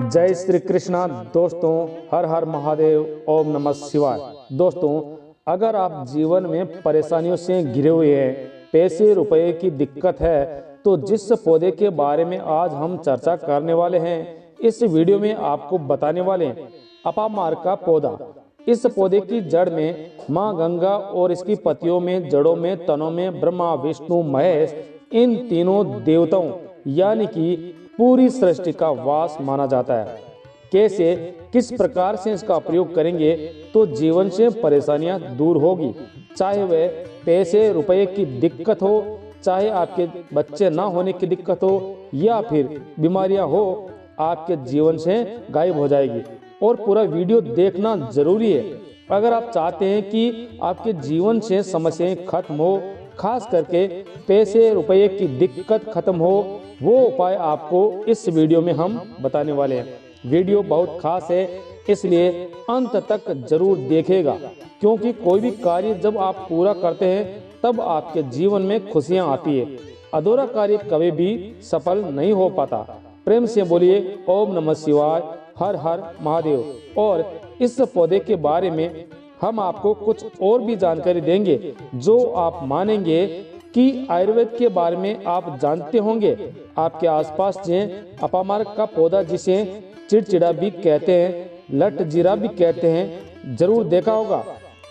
जय श्री कृष्णा। दोस्तों, हर हर महादेव, ओम नमः शिवाय। दोस्तों, अगर आप जीवन में परेशानियों से घिरे हुए हैं, पैसे रुपए की दिक्कत है, तो जिस पौधे के बारे में आज हम चर्चा करने वाले हैं, इस वीडियो में आपको बताने वाले हैं अपामार का पौधा। इस पौधे की जड़ में माँ गंगा और इसकी पत्तियों में, जड़ों में, तनों में ब्रह्मा, विष्णु, महेश, इन तीनों देवताओं यानी कि पूरी सृष्टि का वास माना जाता है। कैसे, किस प्रकार से इसका प्रयोग करेंगे तो जीवन से परेशानियां दूर होगी, चाहे वह पैसे रुपए की दिक्कत हो, चाहे आपके बच्चे ना होने की दिक्कत हो, या फिर बीमारियां हो, आपके जीवन से गायब हो जाएगी। और पूरा वीडियो देखना जरूरी है अगर आप चाहते हैं कि आपके जीवन से समस्याएं खत्म हो, खास करके पैसे रुपए की दिक्कत खत्म हो। वो उपाय आपको इस वीडियो में हम बताने वाले हैं। वीडियो बहुत खास है, इसलिए अंत तक जरूर देखिएगा, क्योंकि कोई भी कार्य जब आप पूरा करते हैं तब आपके जीवन में खुशियां आती है। अधूरा कार्य कभी भी सफल नहीं हो पाता। प्रेम से बोलिए ओम नमः शिवाय, हर हर महादेव। और इस पौधे के बारे में हम आपको कुछ और भी जानकारी देंगे जो आप मानेंगे कि आयुर्वेद के बारे में आप जानते होंगे। आपके आसपास जो अपामार का पौधा, जिसे चिड़चिड़ा भी कहते हैं, लट जीरा भी कहते हैं, जरूर देखा होगा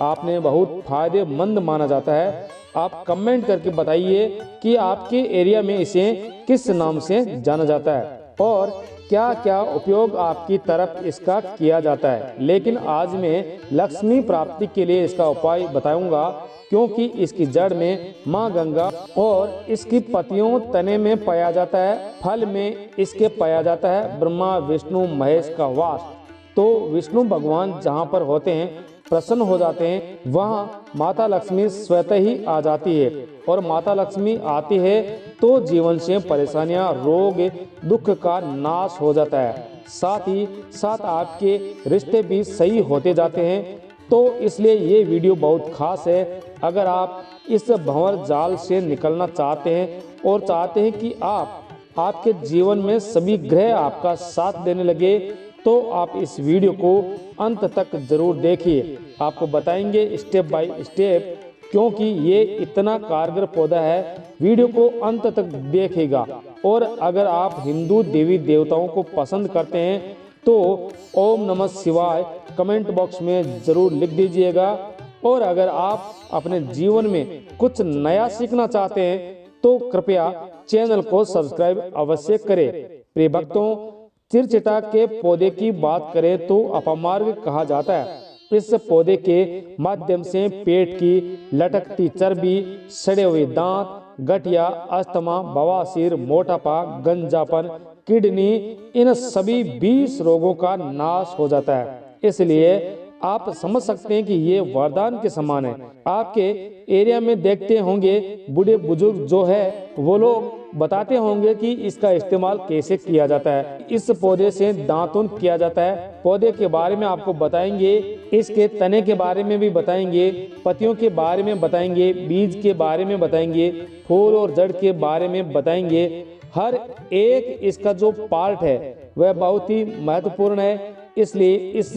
आपने। बहुत फायदेमंद माना जाता है। आप कमेंट करके बताइए कि आपके एरिया में इसे किस नाम से जाना जाता है और क्या क्या उपयोग आपकी तरफ इसका किया जाता है। लेकिन आज मैं लक्ष्मी प्राप्ति के लिए इसका उपाय बताऊंगा, क्योंकि इसकी जड़ में माँ गंगा और इसकी पत्तियों, तने में पाया जाता है, फल में इसके पाया जाता है ब्रह्मा, विष्णु, महेश का वास। तो विष्णु भगवान जहाँ पर होते हैं, प्रसन्न हो जाते हैं, वहाँ माता लक्ष्मी स्वतः ही आ जाती है। और माता लक्ष्मी आती है तो जीवन से परेशानियां, रोग, दुख का नाश हो जाता है। साथ ही साथ आपके रिश्ते भी सही होते जाते हैं। तो इसलिए ये वीडियो बहुत खास है। अगर आप इस भंवर जाल से निकलना चाहते हैं और चाहते हैं कि आपके जीवन में सभी ग्रह आपका साथ देने लगे, तो आप इस वीडियो को अंत तक जरूर देखिए। आपको बताएंगे स्टेप बाय स्टेप, क्योंकि ये इतना कारगर पौधा है। वीडियो को अंत तक देखिएगा। और अगर आप हिंदू देवी देवताओं को पसंद करते हैं तो ओम नमः शिवाय कमेंट बॉक्स में जरूर लिख दीजिएगा। और अगर आप अपने जीवन में कुछ नया सीखना चाहते हैं तो कृपया चैनल को सब्सक्राइब अवश्य करें। प्रिय भक्तों, चिड़चिड़ा के पौधे की बात करें तो अपामार्ग कहा जाता है। इस पौधे के माध्यम से पेट की लटकती चर्बी, सड़े हुए दांत, गठिया, अस्थमा, बवासीर, मोटापा, गंजापन, किडनी, इन सभी 20 रोगों का नाश हो जाता है। इसलिए आप समझ सकते हैं कि ये वरदान के समान है। आपके एरिया में देखते होंगे बूढ़े बुजुर्ग जो है, वो लोग बताते होंगे कि इसका इस्तेमाल कैसे किया जाता है। इस पौधे से दातुन किया जाता है। पौधे के बारे में आपको बताएंगे, इसके तने के बारे में भी बताएंगे, पत्तियों के बारे में बताएंगे, बीज के बारे में बताएंगे, फूल और जड़ के बारे में बताएंगे। हर एक इसका जो पार्ट है वह बहुत ही महत्वपूर्ण है। इसलिए इस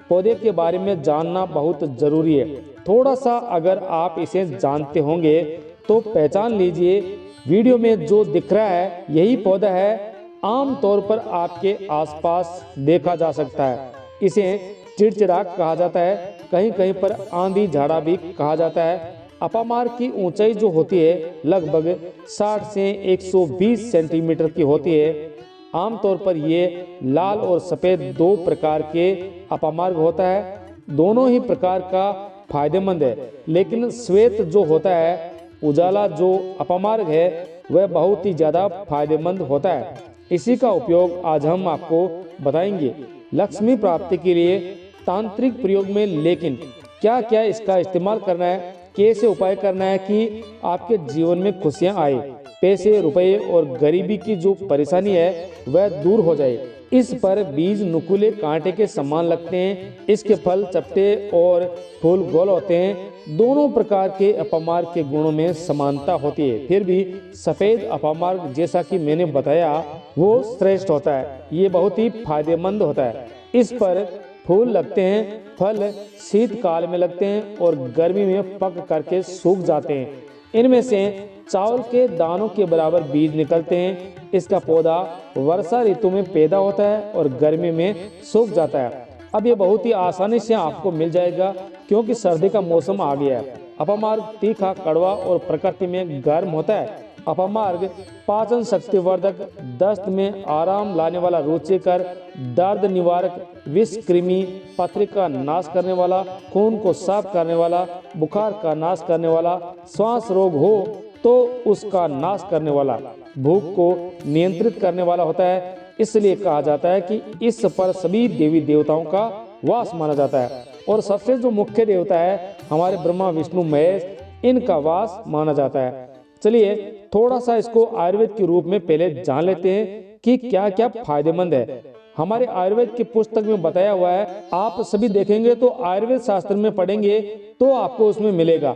पौधे के बारे में जानना बहुत जरूरी है। थोड़ा सा अगर आप इसे जानते होंगे तो पहचान लीजिए। वीडियो में जो दिख रहा है यही पौधा है। आम तौर पर आपके आसपास देखा जा सकता है। इसे चिड़चिड़ा कहा जाता है, कहीं कहीं पर आंधी झाड़ा भी कहा जाता है। अपामार की ऊंचाई जो होती है लगभग 60 से 120 सेंटीमीटर की होती है। आमतौर पर ये लाल और सफ़ेद 2 प्रकार के अपामार्ग होता है। दोनों ही प्रकार का फायदेमंद है, लेकिन श्वेत जो होता है, उजाला जो अपामार्ग है, वह बहुत ही ज़्यादा फायदेमंद होता है। इसी का उपयोग आज हम आपको बताएंगे लक्ष्मी प्राप्ति के लिए तांत्रिक प्रयोग में। लेकिन क्या क्या इसका इस्तेमाल करना है, कैसे उपाय करना है कि आपके जीवन में खुशियाँ आए, पैसे रुपए और गरीबी की जो परेशानी है वह दूर हो जाए। इस पर बीज नुकीले कांटे के समान लगते हैं। इसके फल चपटे और फूल गोल होते हैं। दोनों प्रकार के अपामार्ग के गुणों में समानता होती है, फिर भी सफेद अपामार्ग जैसा कि मैंने बताया वो श्रेष्ठ होता है। ये बहुत ही फायदेमंद होता है। इस पर फूल लगते हैं, फल शीतकाल में लगते हैं और गर्मी में पक करके सूख जाते हैं। इनमें से चावल के दानों के बराबर बीज निकलते हैं। इसका पौधा वर्षा ऋतु में पैदा होता है और गर्मी में सूख जाता है। अब ये बहुत ही आसानी से आपको मिल जाएगा क्योंकि सर्दी का मौसम आ गया है। अपामार्ग तीखा, कड़वा और प्रकृति में गर्म होता है। अपामार्ग पाचन शक्ति वर्धक, दस्त में आराम लाने वाला, रुचिकर, दर्द निवारक, विष कृमि, पथरी का नाश करने वाला, खून को साफ करने वाला, बुखार का नाश करने वाला, श्वास रोग हो तो उसका नाश करने वाला, भूख को नियंत्रित करने वाला होता है। इसलिए कहा जाता है कि इस पर सभी देवी देवताओं का वास माना जाता है और सबसे जो मुख्य देवता है हमारे ब्रह्मा विष्णु महेश, इनका वास माना जाता है। चलिए थोड़ा सा इसको आयुर्वेद के रूप में पहले जान लेते हैं कि क्या क्या फायदेमंद है। हमारे आयुर्वेद की पुस्तक में बताया हुआ है, आप सभी देखेंगे तो आयुर्वेद शास्त्र में पढ़ेंगे तो आपको उसमें मिलेगा।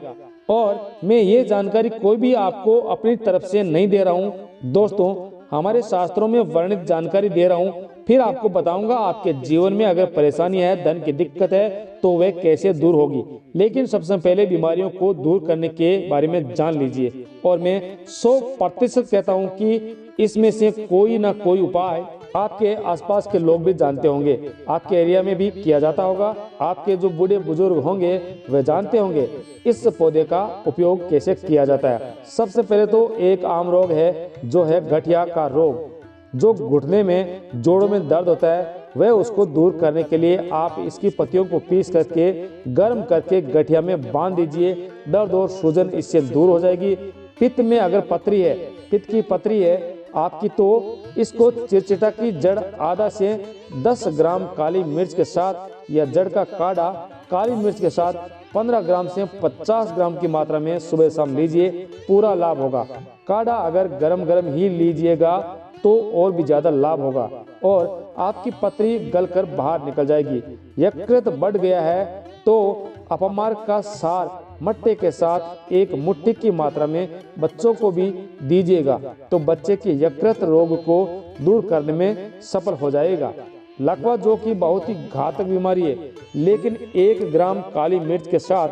और मैं ये जानकारी कोई भी आपको अपनी तरफ से नहीं दे रहा हूँ दोस्तों, हमारे शास्त्रों में वर्णित जानकारी दे रहा हूँ। फिर आपको बताऊंगा आपके जीवन में अगर परेशानी है, धन की दिक्कत है तो वह कैसे दूर होगी। लेकिन सबसे पहले बीमारियों को दूर करने के बारे में जान लीजिए। और मैं 100% कहता हूँ कि इसमें से कोई ना कोई उपाय आपके आसपास के लोग भी जानते होंगे, आपके एरिया में भी किया जाता होगा। आपके जो बूढ़े बुजुर्ग होंगे वे जानते होंगे इस पौधे का उपयोग कैसे किया जाता है। सबसे पहले तो एक आम रोग है जो है गठिया का रोग, जो घुटने में, जोड़ों में दर्द होता है, वह उसको दूर करने के लिए आप इसकी पत्तियों को पीस करके गर्म करके गठिया में बांध दीजिए। दर्द और सूजन इससे दूर हो जाएगी। पित्त में अगर पथरी है, पित्त की पथरी है आपकी, तो इसको चिरचिटा की जड़ आधा से 10 ग्राम काली मिर्च के साथ या जड़ का काढ़ा काली मिर्च के साथ 15 ग्राम से 50 ग्राम की मात्रा में सुबह शाम लीजिए, पूरा लाभ होगा। काढ़ा अगर गरम गरम ही लीजिएगा तो और भी ज्यादा लाभ होगा और आपकी पथरी गलकर बाहर निकल जाएगी। यकृत बढ़ गया है तो अपमार्ग का सार मट्टे के साथ 1 मुट्ठी की मात्रा में बच्चों को भी दीजिएगा तो बच्चे के यकृत रोग को दूर करने में सफल हो जाएगा। लकवा जो कि बहुत ही घातक बीमारी है, लेकिन 1 ग्राम काली मिर्च के साथ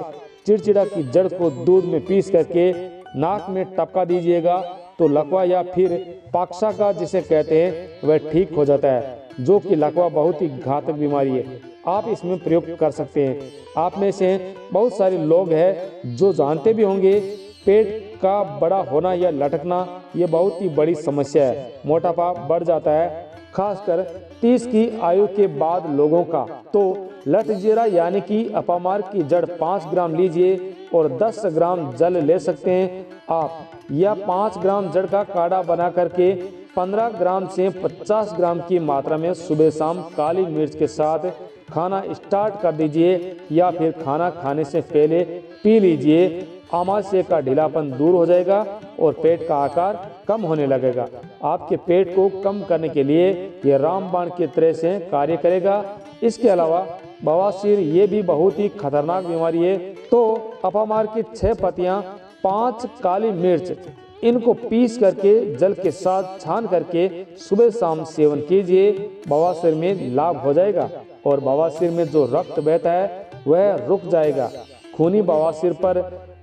चिड़चिड़ा की जड़ को दूध में पीस करके नाक में टपका दीजिएगा तो लकवा या फिर पाक्सा का जिसे कहते हैं वह ठीक हो जाता है, जो कि लकवा बहुत ही घातक बीमारी है। आप इसमें प्रयोग कर सकते हैं। आप में से बहुत सारे लोग हैं जो जानते भी होंगे पेट का बड़ा होना या लटकना ये बहुत ही बड़ी समस्या है। मोटापा बढ़ जाता है खासकर 30 की आयु के बाद लोगों का। तो लटजीरा यानी कि अपामार्ग की जड़ 5 ग्राम लीजिए और 10 ग्राम जल ले सकते हैं आप, या 5 ग्राम जड़ का काढ़ा बना करके 15 ग्राम से 50 ग्राम की मात्रा में सुबह शाम काली मिर्च के साथ खाना स्टार्ट कर दीजिए या फिर खाना खाने से पहले पी लीजिए। आमाशय का ढीलापन दूर हो जाएगा और पेट का आकार कम होने लगेगा। आपके पेट को कम करने के लिए यह रामबाण की तरह से कार्य करेगा। इसके अलावा बवासीर ये भी बहुत ही खतरनाक बीमारी है। तो अपामार्ग की 6 पत्तियां, 5 काली मिर्च, इनको पीस करके जल के साथ छान करके सुबह शाम सेवन कीजिए। बवासीर में लाभ हो जाएगा और बवासीर में जो रक्त बहता है वह रुक जाएगा। खूनी बवासीर पर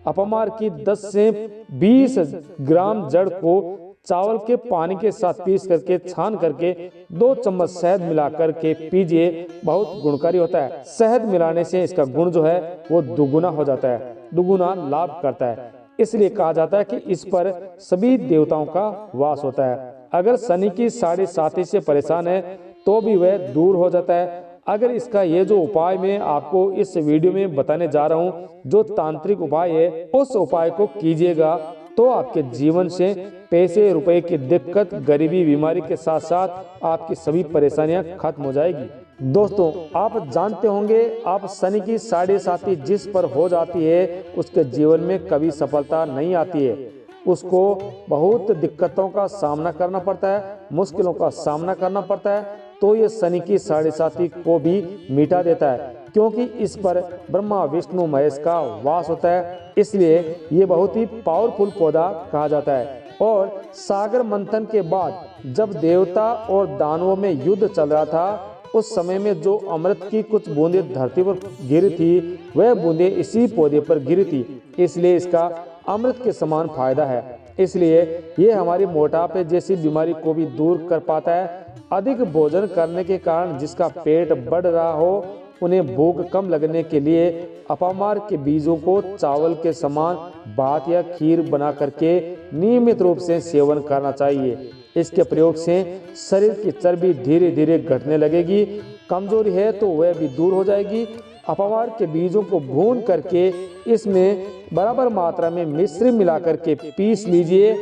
अपमार्ग की 10 से 20 ग्राम जड़ को चावल के पानी के साथ पीस करके छान करके 2 चम्मच शहद मिलाकर के पीजिए, बहुत गुणकारी होता है। शहद मिलाने से इसका गुण जो है वो दुगुना हो जाता है, दुगुना लाभ करता है। इसलिए कहा जाता है कि इस पर सभी देवताओं का वास होता है। अगर शनि की 7.5 से परेशान है तो भी वह दूर हो जाता है। अगर इसका ये जो उपाय मैं आपको इस वीडियो में बताने जा रहा हूँ, जो तांत्रिक उपाय है, उस उपाय को कीजिएगा तो आपके जीवन से पैसे रुपए की दिक्कत, गरीबी, बीमारी के साथ साथ आपकी सभी परेशानियां खत्म हो जाएगी। दोस्तों आप जानते होंगे, आप शनि की 7.5 जिस पर हो जाती है उसके जीवन में कभी सफलता नहीं आती है। उसको बहुत दिक्कतों का सामना करना पड़ता है, मुश्किलों का सामना करना पड़ता है। तो ये शनि की साढ़ेसाती को भी मिटा देता है, क्योंकि इस पर ब्रह्मा विष्णु महेश का वास होता है, इसलिए ये बहुत ही पावरफुल पौधा कहा जाता है। और सागर मंथन के बाद जब देवता और दानवों में युद्ध चल रहा था, उस समय में जो अमृत की कुछ बूंदें धरती पर गिरी थी, वह बूंदें इसी पौधे पर गिरी थी, इसलिए इसका अमृत के समान फायदा है। इसलिए ये हमारी मोटापे जैसी बीमारी को भी दूर कर पाता है। अधिक भोजन करने के कारण जिसका पेट बढ़ रहा हो, उन्हें भूख कम लगने के लिए अपामार के बीजों को चावल के समान भात या खीर बना करके नियमित रूप से सेवन करना चाहिए। इसके प्रयोग से शरीर की चर्बी धीरे धीरे घटने लगेगी, कमजोरी है तो वह भी दूर हो जाएगी। अपामार के बीजों को भून करके इसमें बराबर मात्रा में मिश्री मिला करके पीस लीजिए।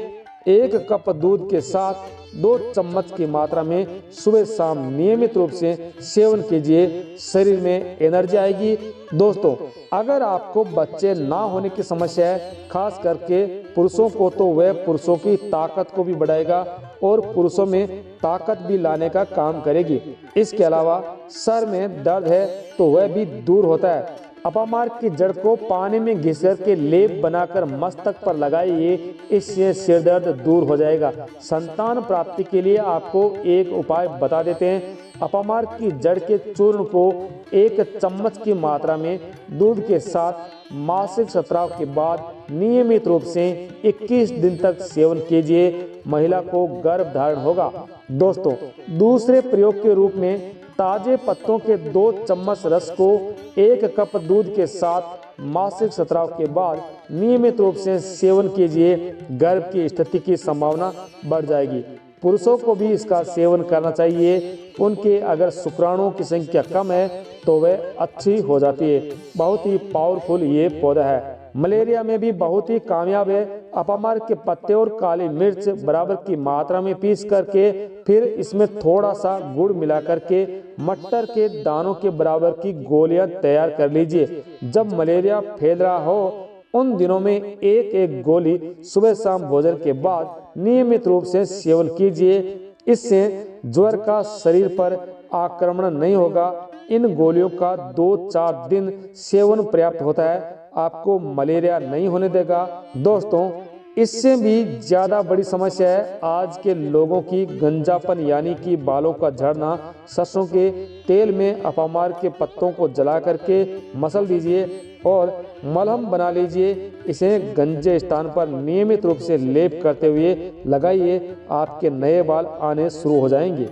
1 कप दूध के साथ 2 चम्मच की मात्रा में सुबह शाम नियमित रूप से सेवन कीजिए, शरीर में एनर्जी आएगी। दोस्तों, अगर आपको बच्चे ना होने की समस्या है, खास करके पुरुषों को, तो वह पुरुषों की ताकत को भी बढ़ाएगा और पुरुषों में ताकत भी लाने का काम करेगी। इसके अलावा सर में दर्द है तो वह भी दूर होता है। अपामार की जड़ को पानी में घिस के लेप बनाकर मस्तक पर लगाइए, इससे सिर दर्द दूर हो जाएगा। संतान प्राप्ति के लिए आपको एक उपाय बता देते हैं। अपामार की जड़ के चूर्ण को 1 चम्मच की मात्रा में दूध के साथ मासिक स्राव के बाद नियमित रूप से 21 दिन तक सेवन कीजिए, महिला को गर्भ धारण होगा। दोस्तों, दूसरे प्रयोग के रूप में ताजे पत्तों के 2 चम्मच रस को 1 कप दूध के साथ मासिक स्राव के बाद नियमित रूप से सेवन कीजिए, गर्भ की स्थिति की संभावना बढ़ जाएगी। पुरुषों को भी इसका सेवन करना चाहिए। उनके अगर शुक्राणुओं की संख्या कम है तो वह अच्छी हो जाती है। बहुत ही पावरफुल ये पौधा है। मलेरिया में भी बहुत ही कामयाब है। अपामार के पत्ते और काली मिर्च बराबर की मात्रा में पीस करके फिर इसमें थोड़ा सा गुड़ मिला करके मटर के दानों के बराबर की गोलियां तैयार कर लीजिए। जब मलेरिया फैल रहा हो, उन दिनों में 1-1 गोली सुबह शाम भोजन के बाद नियमित रूप से सेवन कीजिए। इससे ज्वर का शरीर पर आक्रमण नहीं होगा। इन गोलियों का 2-4 दिन सेवन पर्याप्त होता है, आपको मलेरिया नहीं होने देगा। दोस्तों, इससे भी ज्यादा बड़ी समस्या है आज के लोगों की गंजापन, यानी कि बालों का झड़ना। सरसों के तेल में अपामार के पत्तों को जला करके मसल दीजिए और मलहम बना लीजिए। इसे गंजे स्थान पर नियमित रूप से लेप करते हुए लगाइए, आपके नए बाल आने शुरू हो जाएंगे।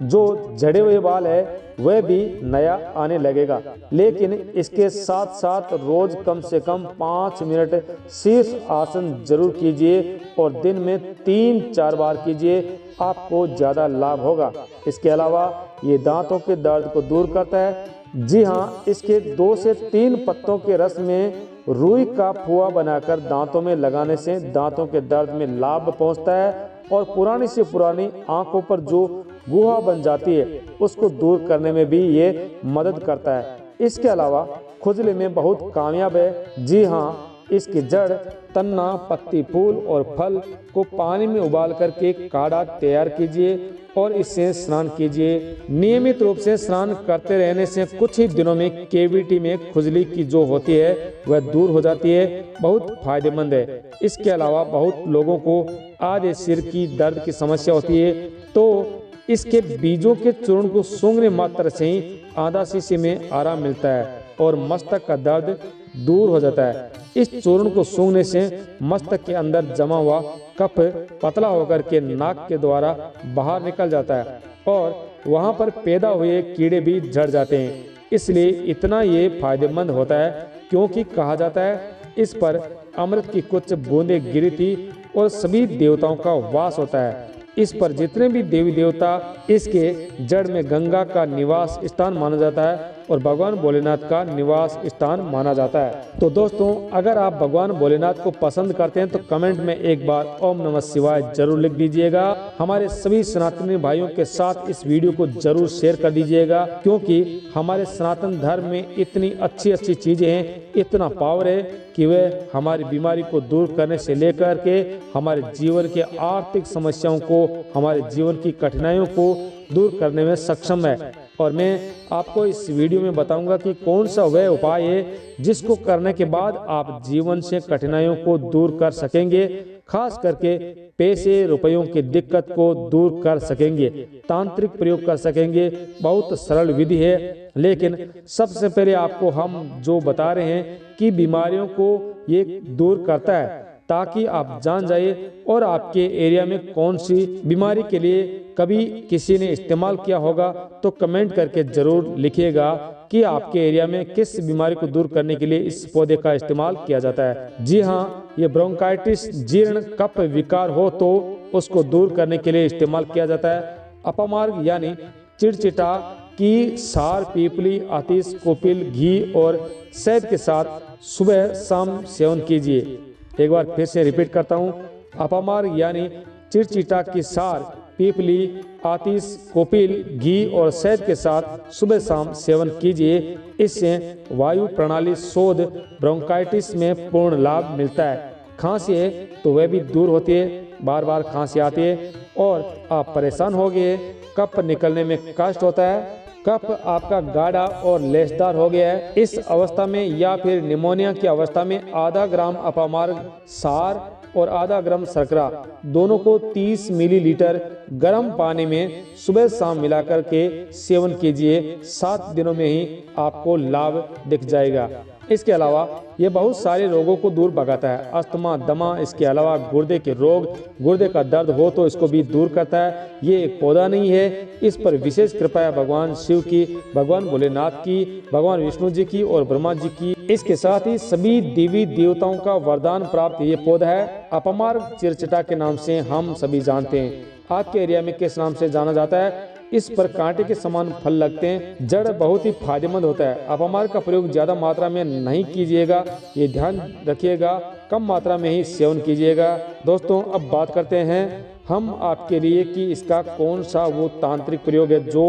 जो झड़े हुए बाल है वह भी नया आने लगेगा। लेकिन इसके साथ साथ रोज कम से कम 5 मिनट शीर्ष आसन जरूर कीजिए और दिन में 3-4 बार कीजिए, आपको ज्यादा लाभ होगा। इसके अलावा ये दांतों के दर्द को दूर करता है। जी हाँ, इसके 2 से 3 पत्तों के रस में रुई का फुआ बनाकर दांतों में लगाने से दांतों के दर्द में लाभ पहुंचता है और पुरानी से पुरानी आंखों पर जो गुहा बन जाती है उसको दूर करने में भी ये मदद करता है। इसके अलावा खुजली में बहुत कामयाब है। जी हाँ, इसकी जड़, तन्ना, पत्ती, फूल और फल को पानी में उबाल करके काढ़ा तैयार कीजिए और इससे स्नान कीजिए। नियमित रूप से स्नान करते रहने से कुछ ही दिनों में केविटी में खुजली की जो होती है वह दूर हो जाती है, बहुत फायदेमंद है। इसके अलावा बहुत लोगों को आधे सिर की दर्द की समस्या होती है, तो इसके बीजों के चूर्ण को सूंघने मात्र से ही आधा शीशी में आराम मिलता है और मस्तक का दर्द दूर हो जाता है। इस चूर्ण को सूंघने से मस्तक के अंदर जमा हुआ कफ पतला होकर के नाक के द्वारा बाहर निकल जाता है और वहां पर पैदा हुए कीड़े भी झड़ जाते हैं। इसलिए इतना ये फायदेमंद होता है क्योंकि कहा जाता है इस पर अमृत की कुछ बूंदें गिरी थी और सभी देवताओं का वास होता है। इस पर जितने भी देवी देवता, इसके जड़ में गंगा का निवास स्थान माना जाता है और भगवान भोलेनाथ का निवास स्थान माना जाता है। तो दोस्तों, अगर आप भगवान भोलेनाथ को पसंद करते हैं तो कमेंट में एक बार ओम नमः शिवाय जरूर लिख दीजिएगा। हमारे सभी सनातनी भाइयों के साथ इस वीडियो को जरूर शेयर कर दीजिएगा, क्योंकि हमारे सनातन धर्म में इतनी अच्छी अच्छी चीजें हैं, इतना पावर है कि वह हमारी बीमारी को दूर करने से लेकर के हमारे जीवन के आर्थिक समस्याओं को, हमारे जीवन की कठिनाइयों को दूर करने में सक्षम है। और मैं आपको इस वीडियो में बताऊंगा कि कौन सा वह उपाय है जिसको करने के बाद आप जीवन से कठिनाइयों को दूर कर सकेंगे, खास करके पैसे रुपयों की दिक्कत को दूर कर सकेंगे, तांत्रिक प्रयोग कर सकेंगे। बहुत सरल विधि है, लेकिन सबसे पहले आपको हम जो बता रहे हैं कि बीमारियों को ये दूर करता है, ताकि आप जान जाइए और आपके एरिया में कौन सी बीमारी के लिए कभी किसी ने इस्तेमाल किया होगा तो कमेंट करके जरूर लिखिएगा कि आपके एरिया में किस बीमारी को दूर करने के लिए इस पौधे का इस्तेमाल किया जाता है। जी हाँ, ये ब्रोंकाइटिस, जीर्ण कफ विकार हो तो उसको दूर करने के लिए इस्तेमाल किया जाता है। अपमार्ग यानी चिड़चिटा की सार, पीपली, आतिश, कोपिल, घी और शहद के साथ सुबह शाम सेवन कीजिए। एक बार फिर से रिपीट करता हूँ, अपमार्ग यानी चिड़चिटा की सार, पीपली, आतिश, कोपिल, घी और शहद के साथ सुबह शाम सेवन कीजिए। इससे वायु प्रणाली शोध, ब्रोंकाइटिस में पूर्ण लाभ मिलता है। खांसी है तो वह भी दूर होती है, बार बार खांसी आती है और आप परेशान हो गए, कफ निकलने में कष्ट होता है, कफ आपका गाढ़ा और लेसदार हो गया है, इस अवस्था में या फिर निमोनिया की अवस्था में आधा ग्राम अपमार्ग सार और आधा ग्राम शर्करा दोनों को 30 मिलीलीटर गर्म पानी में सुबह शाम मिलाकर के सेवन कीजिए। 7 दिनों में ही आपको लाभ दिख जाएगा। इसके अलावा ये बहुत सारे रोगों को दूर भगाता है, अस्थमा, दमा, इसके अलावा गुर्दे के रोग, गुर्दे का दर्द हो तो इसको भी दूर करता है। ये एक पौधा नहीं है, इस पर विशेष कृपा है भगवान शिव की, भगवान भोलेनाथ की, भगवान विष्णु जी की और ब्रह्मा जी की। इसके साथ ही सभी देवी देवताओं का वरदान प्राप्त ये पौधा है। अपमार्ग चिड़चिटा के नाम से हम सभी जानते हैं। आपके एरिया में किस नाम से जाना जाता है? इस पर कांटे के समान फल लगते हैं, जड़ बहुत ही फायदेमंद होता है। अपमार्ग का प्रयोग ज्यादा मात्रा में नहीं कीजिएगा, ये ध्यान रखिएगा, कम मात्रा में ही सेवन कीजिएगा। दोस्तों, अब बात करते हैं हम आपके लिए कि इसका कौन सा वो तांत्रिक प्रयोग है जो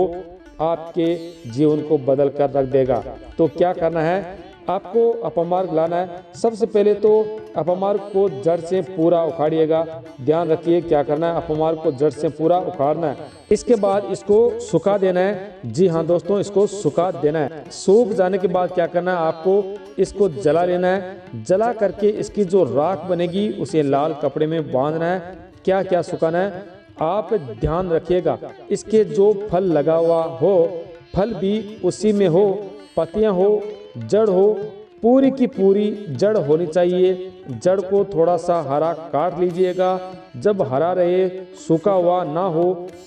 आपके जीवन को बदल कर रख देगा। तो क्या करना है, आपको अपमार्ग लाना है। सबसे पहले तो अपमार्ग को जड़ से पूरा उखाड़िएगा। ध्यान रखिए क्या करना है, अपमार्ग को जड़ से पूरा उखाड़ना है। इसके बाद इसको सुखा देना है। जी हाँ दोस्तों, इसको सुखा देना है। सूख जाने के बाद क्या करना है, आपको इसको जला लेना है। जला करके इसकी जो राख बनेगी उसे लाल कपड़े में बांधना है। क्या क्या सुखाना है, आप ध्यान रखिएगा, इसके जो फल लगा हुआ हो, फल भी उसी में हो, पत्तियां हो, जड़ हो, पूरी की पूरी जड़ होनी चाहिए। जड़ को थोड़ा सा हरा काट लीजिएगा। जब हरा रहे, सूखा हुआ ना हो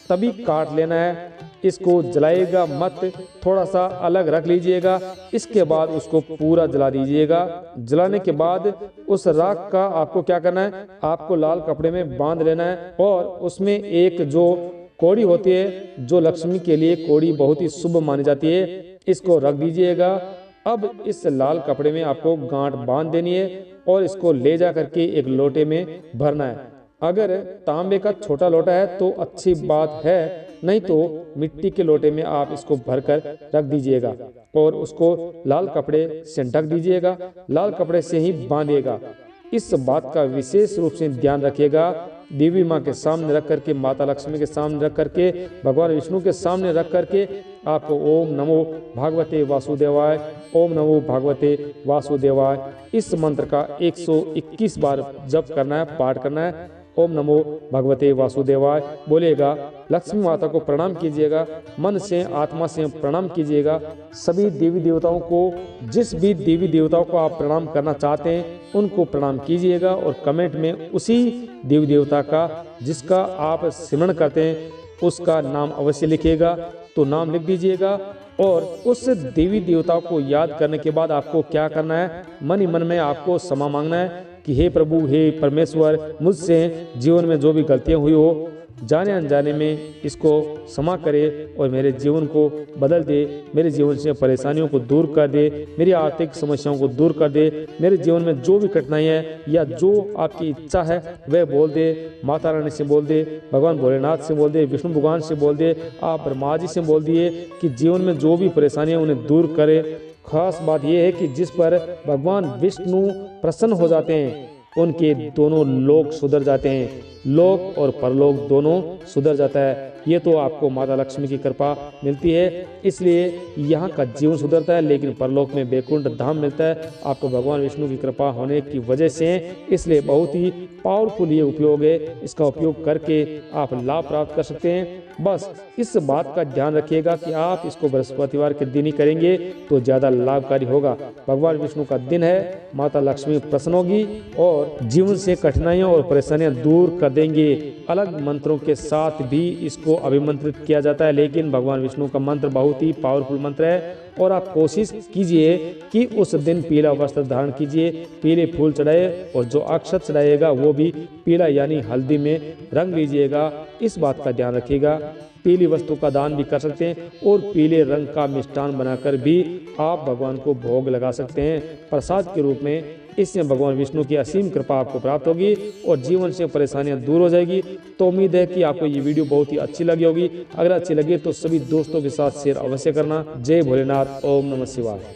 तभी काट लेना है। इसको जलाइएगा मत, थोड़ा सा अलग रख लीजिएगा। इसके बाद उसको पूरा जला दीजिएगा। जलाने के बाद उस राख का आपको क्या करना है, आपको लाल कपड़े में बांध लेना है और उसमें एक जो कौड़ी होती है, जो लक्ष्मी के लिए कौड़ी बहुत ही शुभ मानी जाती है, इसको रख दीजिएगा। अब इस लाल कपड़े में आपको गांठ बांध देनी है और इसको ले जा करके एक लोटे में भरना है। अगर तांबे का छोटा लोटा है तो अच्छी बात है, नहीं तो मिट्टी के लोटे में आप इसको भरकर रख दीजिएगा और उसको लाल कपड़े से ढक दीजिएगा। लाल कपड़े से ही बांधिएगा। इस बात का विशेष रूप से ध्यान रखिएगा। देवी माँ के सामने रख करके, माता लक्ष्मी के सामने रख करके, भगवान विष्णु के सामने रख करके आपको ओम नमो भगवते वासुदेवाय, ओम नमो भगवते वासुदेवाय इस मंत्र का 121 बार जप करना है, पाठ करना है। ओम नमो भगवते वासुदेवाय बोलिएगा। लक्ष्मी माता को प्रणाम कीजिएगा, मन से आत्मा से प्रणाम कीजिएगा। सभी देवी देवताओं को, जिस भी देवी देवताओं को आप प्रणाम करना चाहते हैं उनको प्रणाम कीजिएगा और कमेंट में उसी देवी देवता का जिसका आप सिमरण करते हैं उसका नाम अवश्य लिखिएगा। तो नाम लिख दीजिएगा और उस देवी देवताओं को याद करने के बाद आपको क्या करना है, मन ही मन में आपको क्षमा मांगना है कि हे प्रभु, हे परमेश्वर, मुझसे जीवन में जो भी गलतियां हुई हो, जाने अनजाने में इसको क्षमा करे और मेरे जीवन को बदल दे, मेरे जीवन से परेशानियों को दूर कर दे, मेरी आर्थिक समस्याओं को दूर कर दे, मेरे जीवन में जो भी कठिनाई है या जो आपकी इच्छा है वह बोल दे। माता रानी से बोल दे, भगवान भोलेनाथ से बोल दे, विष्णु भगवान से बोल दे, आप ब्रह्मा जी से बोल दिए कि जीवन में जो भी परेशानियां उन्हें दूर करे। खास बात यह है कि जिस पर भगवान विष्णु प्रसन्न हो जाते हैं उनके दोनों लोक सुधर जाते हैं, लोक और परलोक दोनों सुधर जाता है। ये तो आपको माता लक्ष्मी की कृपा मिलती है, इसलिए यहाँ का जीवन सुधरता है, लेकिन परलोक में वैकुंठ धाम मिलता है आपको भगवान विष्णु की कृपा होने की वजह से। इसलिए बहुत ही पावरफुल ये उपयोग है, इसका उपयोग करके आप लाभ प्राप्त कर सकते हैं। बस इस बात का ध्यान रखिएगा कि आप इसको बृहस्पतिवार के दिन ही करेंगे तो ज्यादा लाभकारी होगा। भगवान विष्णु का दिन है, माता लक्ष्मी प्रसन्न होगी और जीवन से कठिनाइयां और परेशानियां दूर कर देंगे। अलग मंत्रों के साथ भी इसको अभिमंत्रित किया जाता है, लेकिन भगवान विष्णु का मंत्र बहुत ही पावरफुल मंत्र है और आप कोशिश कीजिए कि उस दिन पीला वस्त्र धारण कीजिए, पीले फूल चढ़ाए और जो अक्षत चढ़ाइएगा वो भी पीला यानी हल्दी में रंग लीजिएगा। इस बात का ध्यान रखिएगा। पीली वस्तु का दान भी कर सकते हैं और पीले रंग का मिष्ठान बनाकर भी आप भगवान को भोग लगा सकते हैं प्रसाद के रूप में। इससे भगवान विष्णु की असीम कृपा आपको प्राप्त होगी और जीवन से परेशानियां दूर हो जाएगी। तो उम्मीद है कि आपको ये वीडियो बहुत ही अच्छी लगी होगी। अगर अच्छी लगी तो सभी दोस्तों के साथ शेयर अवश्य करना। जय भोलेनाथ, ओम नमः शिवाय।